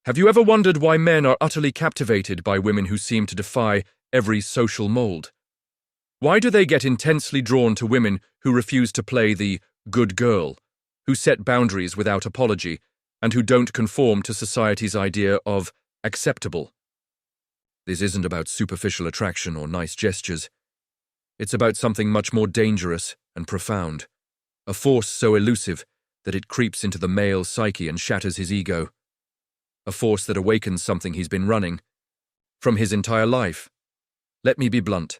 Have you ever wondered why men are utterly captivated by women who seem to defy every social mold? Why do they get intensely drawn to women who refuse to play the good girl, who set boundaries without apology, and who don't conform to society's idea of acceptable? This isn't about superficial attraction or nice gestures. It's about something much more dangerous and profound, a force so elusive that it creeps into the male psyche and shatters his ego. A force that awakens something he's been running from his entire life. Let me be blunt.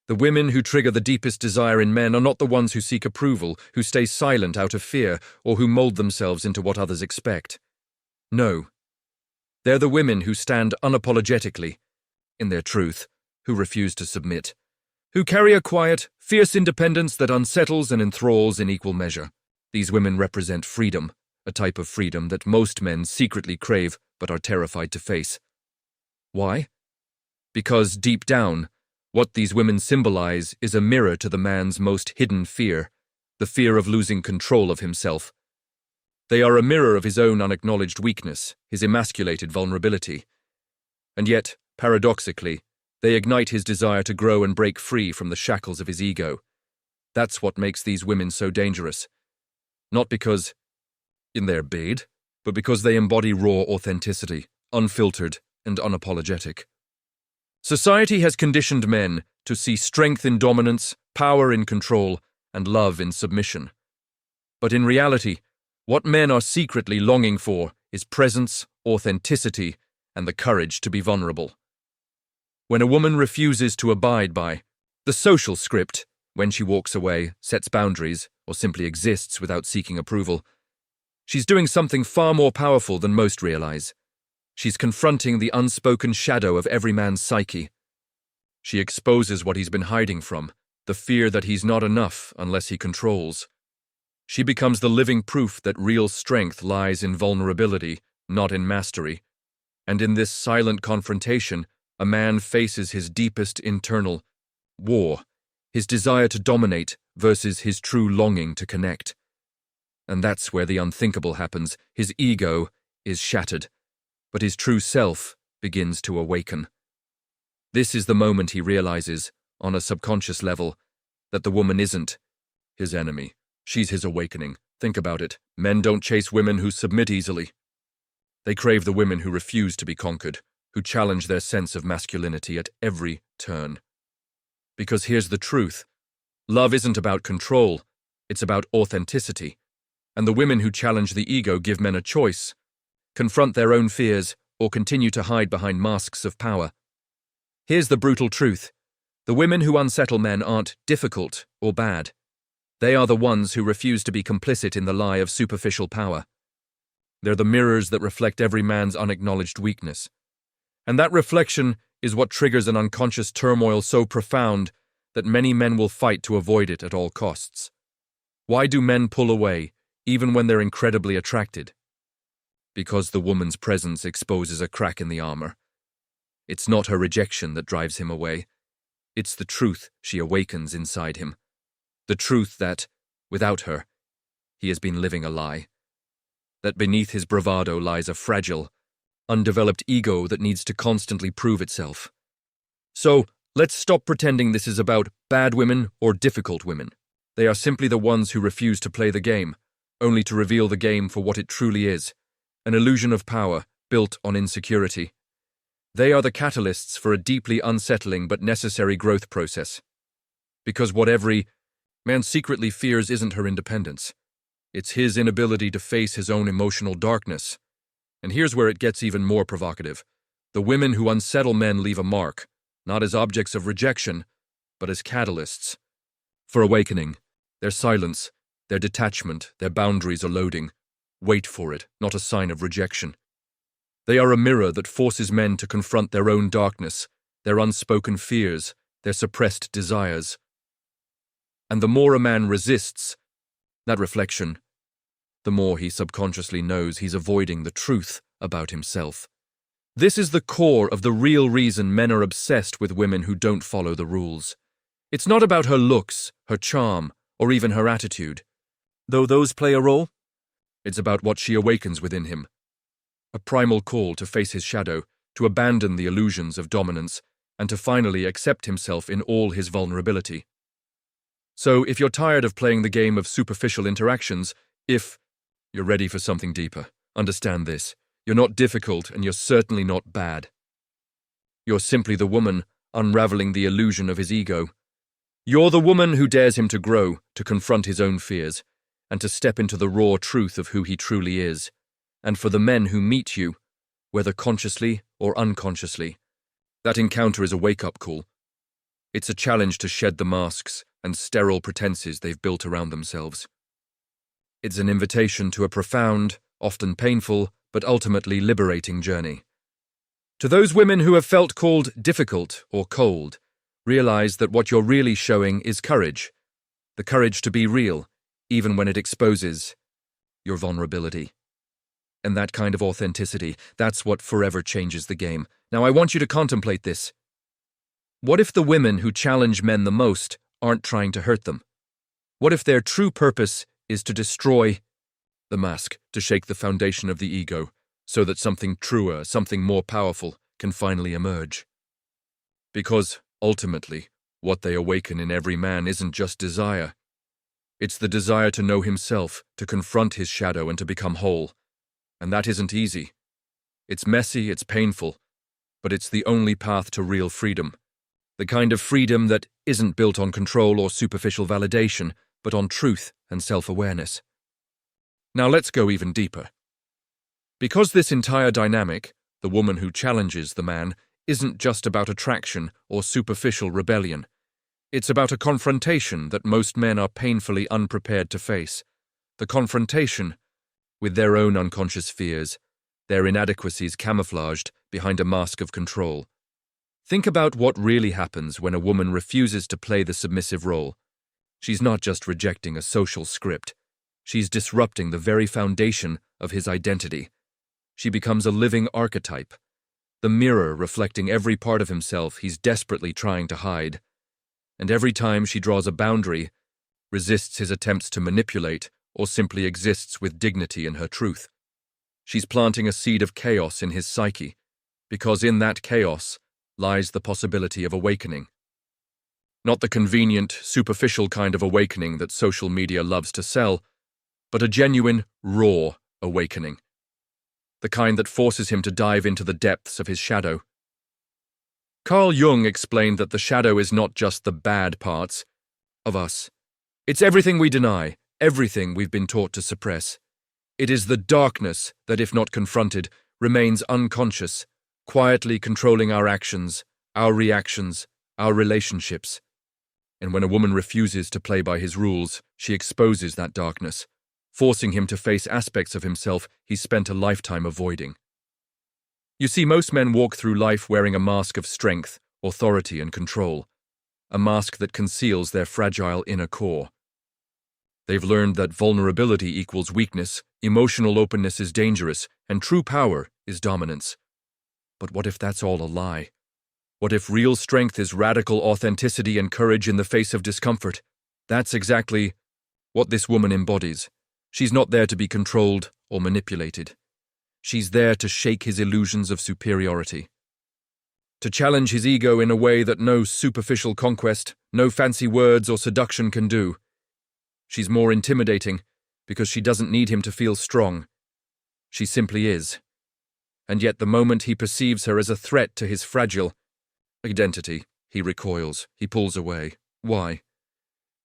The women who trigger the deepest desire in men are not the ones who seek approval, who stay silent out of fear, or who mold themselves into what others expect. No. They're the women who stand unapologetically in their truth, who refuse to submit, who carry a quiet, fierce independence that unsettles and enthralls in equal measure. These women represent freedom, a type of freedom that most men secretly crave but are terrified to face. Why? Because deep down, what these women symbolize is a mirror to the man's most hidden fear, the fear of losing control of himself. They are a mirror of his own unacknowledged weakness, his emasculated vulnerability. And yet, paradoxically, they ignite his desire to grow and break free from the shackles of his ego. That's what makes these women so dangerous. Not because in their bed, but because they embody raw authenticity, unfiltered and unapologetic. Society has conditioned men to see strength in dominance, power in control, and love in submission. But in reality, what men are secretly longing for is presence, authenticity, and the courage to be vulnerable. When a woman refuses to abide by the social script, when she walks away, sets boundaries, or simply exists without seeking approval, she's doing something far more powerful than most realize. She's confronting the unspoken shadow of every man's psyche. She exposes what he's been hiding from, the fear that he's not enough unless he controls. She becomes the living proof that real strength lies in vulnerability, not in mastery. And in this silent confrontation, a man faces his deepest internal war, his desire to dominate versus his true longing to connect. And that's where the unthinkable happens. His ego is shattered, but his true self begins to awaken. This is the moment he realizes, on a subconscious level, that the woman isn't his enemy. She's his awakening. Think about it. Men don't chase women who submit easily. They crave the women who refuse to be conquered, who challenge their sense of masculinity at every turn. Because here's the truth. Love isn't about control, it's about authenticity. And the women who challenge the ego give men a choice: confront their own fears or continue to hide behind masks of power. Here's the brutal truth. The women who unsettle men aren't difficult or bad. They are the ones who refuse to be complicit in the lie of superficial power. They're the mirrors that reflect every man's unacknowledged weakness. And that reflection is what triggers an unconscious turmoil so profound that many men will fight to avoid it at all costs. Why do men pull away, even when they're incredibly attracted? Because the woman's presence exposes a crack in the armor. It's not her rejection that drives him away. It's the truth she awakens inside him. The truth that, without her, he has been living a lie. That beneath his bravado lies a fragile, undeveloped ego that needs to constantly prove itself. So, let's stop pretending this is about bad women or difficult women. They are simply the ones who refuse to play the game, only to reveal the game for what it truly is, an illusion of power built on insecurity. They are the catalysts for a deeply unsettling but necessary growth process. Because what every man secretly fears isn't her independence. It's his inability to face his own emotional darkness. And here's where it gets even more provocative. The women who unsettle men leave a mark, not as objects of rejection, but as catalysts for awakening. Their silence, their detachment, their boundaries are loading. Wait for it, not a sign of rejection. They are a mirror that forces men to confront their own darkness, their unspoken fears, their suppressed desires. And the more a man resists that reflection, the more he subconsciously knows he's avoiding the truth about himself. This is the core of the real reason men are obsessed with women who don't follow the rules. It's not about her looks, her charm, or even her attitude, though those play a role. It's about what she awakens within him. a primal call to face his shadow, to abandon the illusions of dominance, and to finally accept himself in all his vulnerability. So, if you're tired of playing the game of superficial interactions, if you're ready for something deeper, understand this. You're not difficult, and you're certainly not bad. You're simply the woman unraveling the illusion of his ego. You're the woman who dares him to grow, to confront his own fears, and to step into the raw truth of who he truly is. And for the men who meet you, whether consciously or unconsciously, that encounter is a wake-up call. It's a challenge to shed the masks and sterile pretenses they've built around themselves. It's an invitation to a profound, often painful, but ultimately liberating journey. To those women who have felt called difficult or cold, realize that what you're really showing is courage. The courage to be real, even when it exposes your vulnerability. And that kind of authenticity, that's what forever changes the game. Now I want you to contemplate this. What if the women who challenge men the most aren't trying to hurt them? What if their true purpose is to destroy the mask, to shake the foundation of the ego, so that something truer, something more powerful, can finally emerge? Because, ultimately, what they awaken in every man isn't just desire. It's the desire to know himself, to confront his shadow and to become whole. And that isn't easy. It's messy, it's painful, but it's the only path to real freedom. The kind of freedom that isn't built on control or superficial validation, but on truth and self-awareness. Now let's go even deeper. Because this entire dynamic, the woman who challenges the man, isn't just about attraction or superficial rebellion. It's about a confrontation that most men are painfully unprepared to face. The confrontation with their own unconscious fears, their inadequacies camouflaged behind a mask of control. Think about what really happens when a woman refuses to play the submissive role. She's not just rejecting a social script. She's disrupting the very foundation of his identity. She becomes a living archetype, the mirror reflecting every part of himself he's desperately trying to hide. And every time she draws a boundary, resists his attempts to manipulate, or simply exists with dignity in her truth, she's planting a seed of chaos in his psyche, because in that chaos lies the possibility of awakening. Not the convenient, superficial kind of awakening that social media loves to sell, but a genuine, raw awakening. The kind that forces him to dive into the depths of his shadow. Carl Jung explained that the shadow is not just the bad parts of us. It's everything we deny, everything we've been taught to suppress. It is the darkness that, if not confronted, remains unconscious, quietly controlling our actions, our reactions, our relationships. And when a woman refuses to play by his rules, she exposes that darkness, forcing him to face aspects of himself he's spent a lifetime avoiding. You see, most men walk through life wearing a mask of strength, authority, and control, a mask that conceals their fragile inner core. They've learned that vulnerability equals weakness, emotional openness is dangerous, and true power is dominance. But what if that's all a lie? What if real strength is radical authenticity and courage in the face of discomfort? That's exactly what this woman embodies. She's not there to be controlled or manipulated. She's there to shake his illusions of superiority, to challenge his ego in a way that no superficial conquest, no fancy words or seduction can do. She's more intimidating because she doesn't need him to feel strong. She simply is. And yet the moment he perceives her as a threat to his fragile identity, he recoils, he pulls away. Why?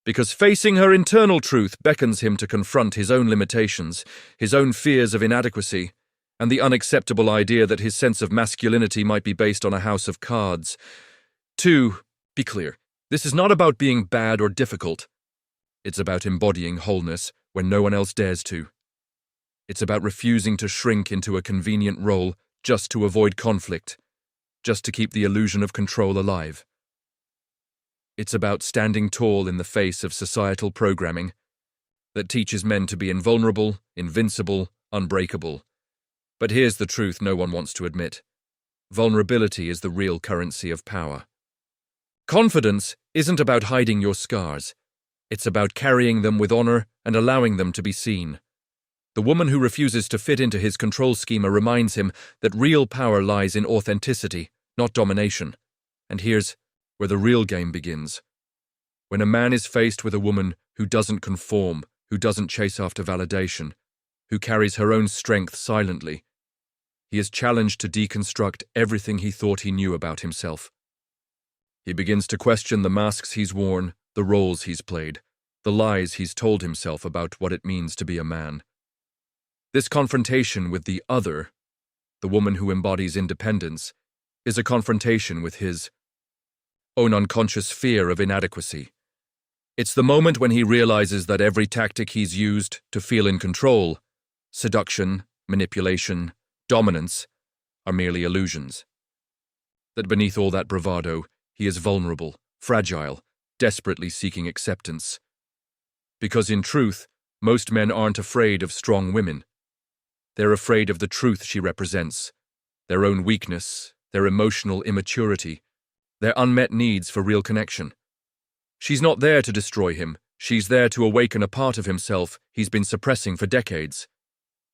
Because facing her internal truth beckons him to confront his own limitations, his own fears of inadequacy, and the unacceptable idea that his sense of masculinity might be based on a house of cards. To be clear, this is not about being bad or difficult. It's about embodying wholeness when no one else dares to. It's about refusing to shrink into a convenient role just to avoid conflict, just to keep the illusion of control alive. It's about standing tall in the face of societal programming that teaches men to be invulnerable, invincible, unbreakable. But here's the truth no one wants to admit. Vulnerability is the real currency of power. Confidence isn't about hiding your scars. It's about carrying them with honor and allowing them to be seen. The woman who refuses to fit into his control schema reminds him that real power lies in authenticity, not domination. And here's where the real game begins. When a man is faced with a woman who doesn't conform, who doesn't chase after validation, who carries her own strength silently, he is challenged to deconstruct everything he thought he knew about himself. He begins to question the masks he's worn, the roles he's played, the lies he's told himself about what it means to be a man. This confrontation with the other, the woman who embodies independence, is a confrontation with his own unconscious fear of inadequacy. It's the moment when he realizes that every tactic he's used to feel in control, seduction, manipulation, dominance, are merely illusions. That beneath all that bravado, he is vulnerable, fragile, desperately seeking acceptance. Because in truth, most men aren't afraid of strong women. They're afraid of the truth she represents, their own weakness, their emotional immaturity, their unmet needs for real connection. She's not there to destroy him, she's there to awaken a part of himself he's been suppressing for decades.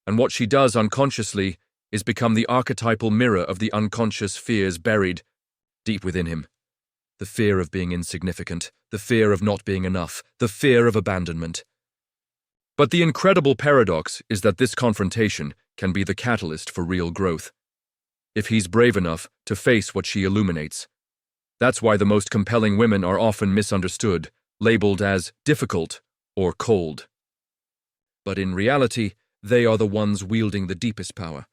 And what she does unconsciously is become the archetypal mirror of the unconscious fears buried deep within him. The fear of being insignificant, the fear of not being enough, the fear of abandonment. But the incredible paradox is that this confrontation can be the catalyst for real growth, if he's brave enough to face what she illuminates. That's why the most compelling women are often misunderstood, labeled as difficult or cold. But in reality, they are the ones wielding the deepest power.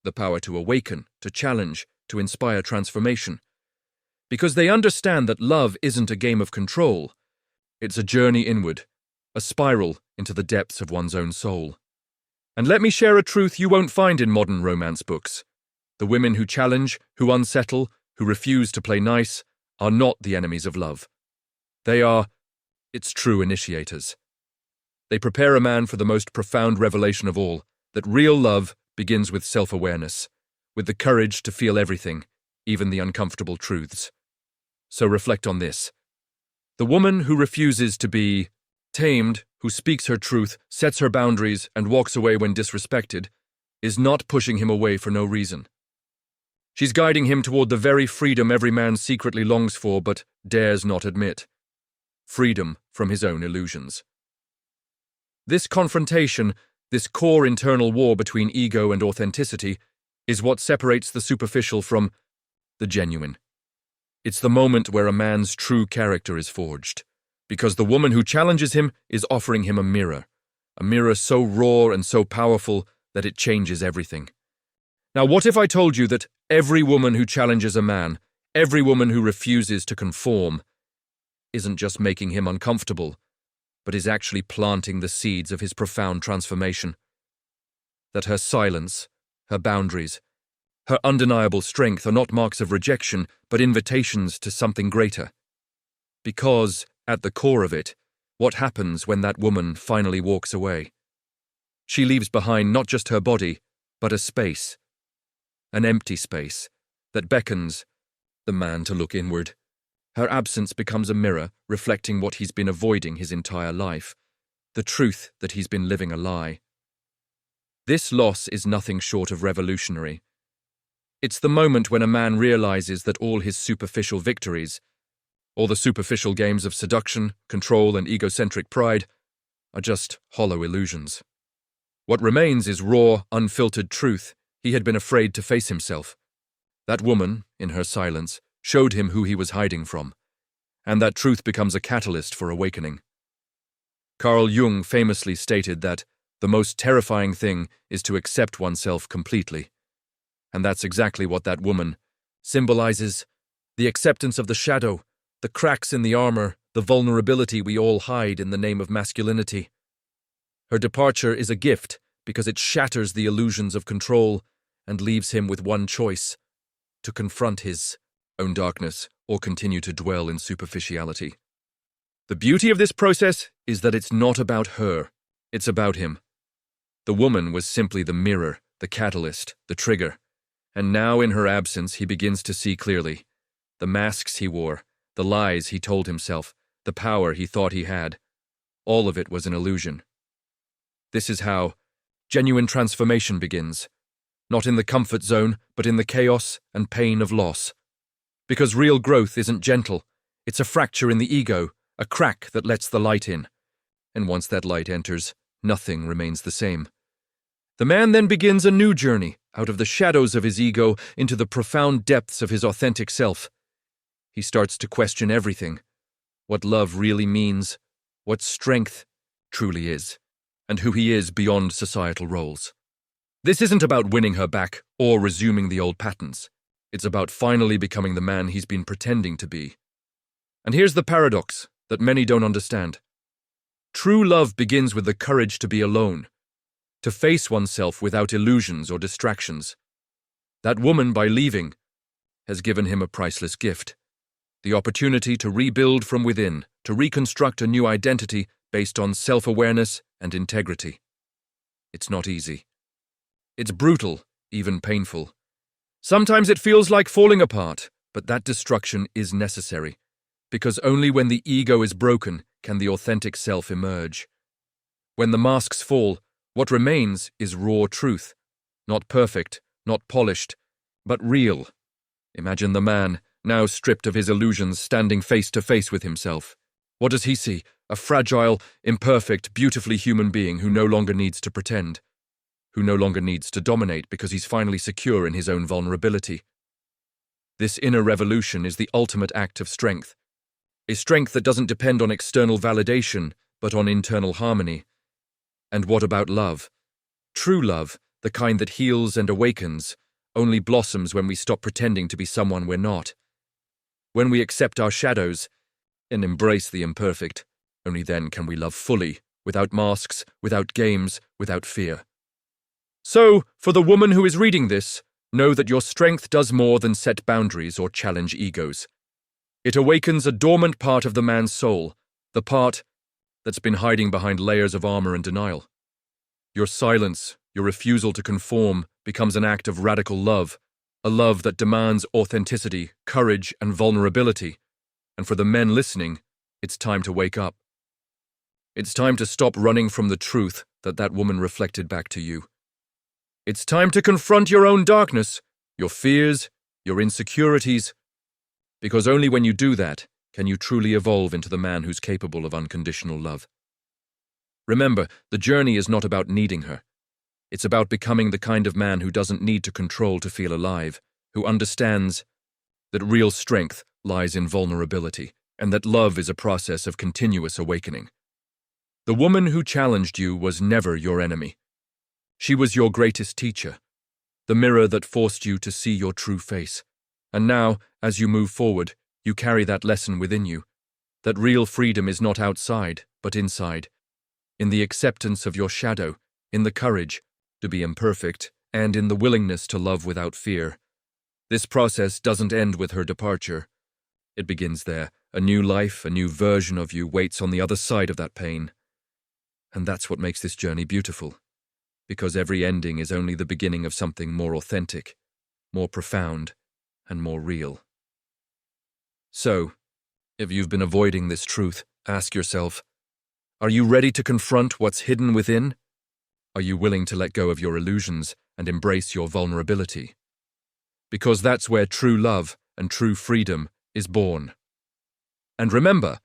The power to awaken, to challenge, to inspire transformation. Because they understand that love isn't a game of control. It's a journey inward, a spiral into the depths of one's own soul. And let me share a truth you won't find in modern romance books. The women who challenge, who unsettle, who refuse to play nice, are not the enemies of love. They are its true initiators. They prepare a man for the most profound revelation of all, that real love begins with self-awareness, with the courage to feel everything, even the uncomfortable truths. So reflect on this. The woman who refuses to be tamed, who speaks her truth, sets her boundaries, and walks away when disrespected, is not pushing him away for no reason. She's guiding him toward the very freedom every man secretly longs for but dares not admit. Freedom from his own illusions. This confrontation, this core internal war between ego and authenticity, is what separates the superficial from the genuine. It's the moment where a man's true character is forged, because the woman who challenges him is offering him a mirror so raw and so powerful that it changes everything. Now, what if I told you that every woman who challenges a man, every woman who refuses to conform, isn't just making him uncomfortable, but is actually planting the seeds of his profound transformation? That her silence, her boundaries, her undeniable strength are not marks of rejection, but invitations to something greater. Because, at the core of it, what happens when that woman finally walks away? She leaves behind not just her body, but a space. An empty space that beckons the man to look inward. Her absence becomes a mirror reflecting what he's been avoiding his entire life, the truth that he's been living a lie. This loss is nothing short of revolutionary. It's the moment when a man realizes that all his superficial victories, all the superficial games of seduction, control, and egocentric pride, are just hollow illusions. What remains is raw, unfiltered truth he had been afraid to face himself. That woman, in her silence, showed him who he was hiding from, and that truth becomes a catalyst for awakening. Carl Jung famously stated that the most terrifying thing is to accept oneself completely. And that's exactly what that woman symbolizes: the acceptance of the shadow, the cracks in the armor, the vulnerability we all hide in the name of masculinity. Her departure is a gift because it shatters the illusions of control and leaves him with one choice: to confront his own darkness or continue to dwell in superficiality. The beauty of this process is that it's not about her, it's about him. The woman was simply the mirror, the catalyst, the trigger. And now in her absence he begins to see clearly. The masks he wore, the lies he told himself, the power he thought he had, all of it was an illusion. This is how genuine transformation begins. Not in the comfort zone, but in the chaos and pain of loss. Because real growth isn't gentle. It's a fracture in the ego, a crack that lets the light in. And once that light enters, nothing remains the same. The man then begins a new journey, out of the shadows of his ego into the profound depths of his authentic self. He starts to question everything. What love really means, what strength truly is, and who he is beyond societal roles. This isn't about winning her back or resuming the old patterns. It's about finally becoming the man he's been pretending to be. And here's the paradox that many don't understand. True love begins with the courage to be alone, to face oneself without illusions or distractions. That woman, by leaving, has given him a priceless gift. The opportunity to rebuild from within, to reconstruct a new identity based on self-awareness and integrity. It's not easy. It's brutal, even painful. Sometimes it feels like falling apart, but that destruction is necessary, because only when the ego is broken can the authentic self emerge. When the masks fall, what remains is raw truth, not perfect, not polished, but real. Imagine the man, now stripped of his illusions, standing face to face with himself. What does he see? A fragile, imperfect, beautifully human being who no longer needs to pretend, who no longer needs to dominate because he's finally secure in his own vulnerability. This inner revolution is the ultimate act of strength, a strength that doesn't depend on external validation, but on internal harmony. And what about love? True love, the kind that heals and awakens, only blossoms when we stop pretending to be someone we're not. When we accept our shadows and embrace the imperfect, only then can we love fully, without masks, without games, without fear. So, for the woman who is reading this, know that your strength does more than set boundaries or challenge egos. It awakens a dormant part of the man's soul, the part that's been hiding behind layers of armor and denial. Your silence, your refusal to conform, becomes an act of radical love, a love that demands authenticity, courage, and vulnerability. And for the men listening, it's time to wake up. It's time to stop running from the truth that woman reflected back to you. It's time to confront your own darkness, your fears, your insecurities, because only when you do that can you truly evolve into the man who's capable of unconditional love. Remember, the journey is not about needing her. It's about becoming the kind of man who doesn't need to control to feel alive, who understands that real strength lies in vulnerability, and that love is a process of continuous awakening. The woman who challenged you was never your enemy. She was your greatest teacher, the mirror that forced you to see your true face. And now, as you move forward, you carry that lesson within you, that real freedom is not outside, but inside, in the acceptance of your shadow, in the courage to be imperfect, and in the willingness to love without fear. This process doesn't end with her departure. It begins there. A new life, a new version of you waits on the other side of that pain. And that's what makes this journey beautiful, because every ending is only the beginning of something more authentic, more profound, and more real. So, if you've been avoiding this truth, ask yourself, are you ready to confront what's hidden within? Are you willing to let go of your illusions and embrace your vulnerability? Because that's where true love and true freedom is born. And remember,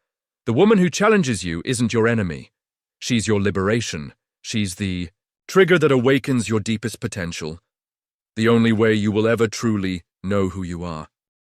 the woman who challenges you isn't your enemy. She's your liberation. She's the trigger that awakens your deepest potential, the only way you will ever truly know who you are.